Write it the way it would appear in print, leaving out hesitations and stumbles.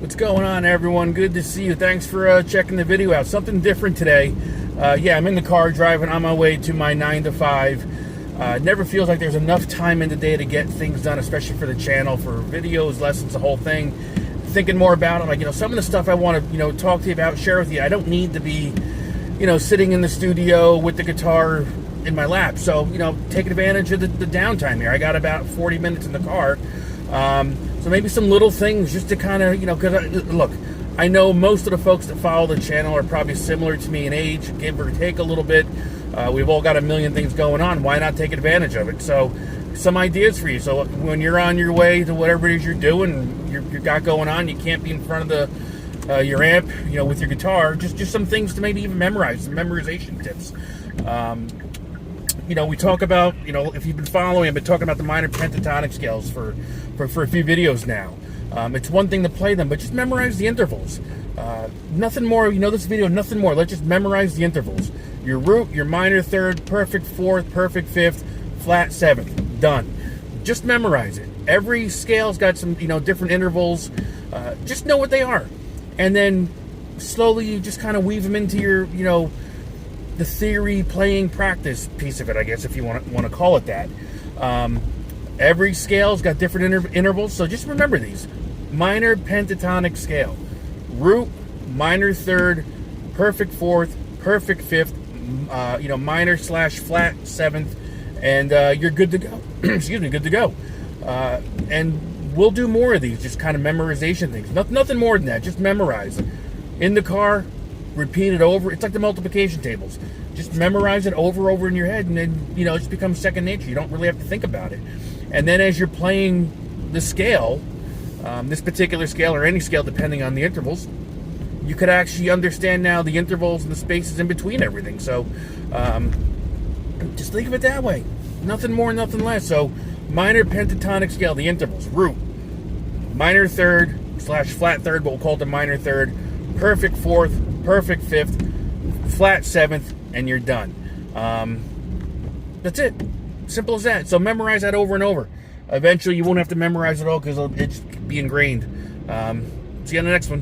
What's going on, everyone? Good to see you. Thanks for checking the video out. Something different today. Yeah, I'm in the car driving on my way to my 9 to 5. It never feels like there's enough time in the day to get things done, especially for the channel, for videos, lessons, the whole thing. Thinking more about it, like, some of the stuff I want to, talk to you about, share with you. I don't need to be, sitting in the studio with the guitar in my lap. So, taking advantage of the downtime here. I got about 40 minutes in the car. So maybe some little things just to kind of, because look, I know most of the folks that follow the channel are probably similar to me in age, give or take a little bit. We've all got a million things going on. Why not take advantage of it? So some ideas for you. So when you're on your way to whatever it is you're doing, you got going on, you can't be in front of your amp, with your guitar. Just some things to maybe even memorize, some memorization tips. We talk about, if you've been following, I've been talking about the minor pentatonic scales for a few videos now. It's one thing to play them, but just memorize the intervals. Nothing more, this video, nothing more. Let's just memorize the intervals. Your root, your minor third, perfect fourth, perfect fifth, flat seventh. Done. Just memorize it. Every scale's got some, different intervals. Just know what they are. And then slowly you just kind of weave them into your, the theory playing practice piece of it, I guess, if you want to call it that. Every scale's got different intervals, so just remember these. Minor pentatonic scale. Root, minor third, perfect fourth, perfect fifth, minor / flat seventh, and you're good to go. Excuse me, good to go. And we'll do more of these, just kind of memorization things. Nothing more than that, just memorize. In the car, repeat it over. It's like the multiplication tables. Just memorize it over in your head, and then, it just becomes second nature. You don't really have to think about it. And then as you're playing the scale, this particular scale or any scale, depending on the intervals, you could actually understand now the intervals and the spaces in between everything. So just think of it that way. Nothing more, nothing less. So minor pentatonic scale, the intervals, root, minor third / flat third, but we'll call it the minor third, perfect fourth, perfect fifth, flat seventh, and you're done. That's it. Simple as that. So memorize that over and over. Eventually you won't have to memorize it all because it'll just be ingrained. See you on the next one.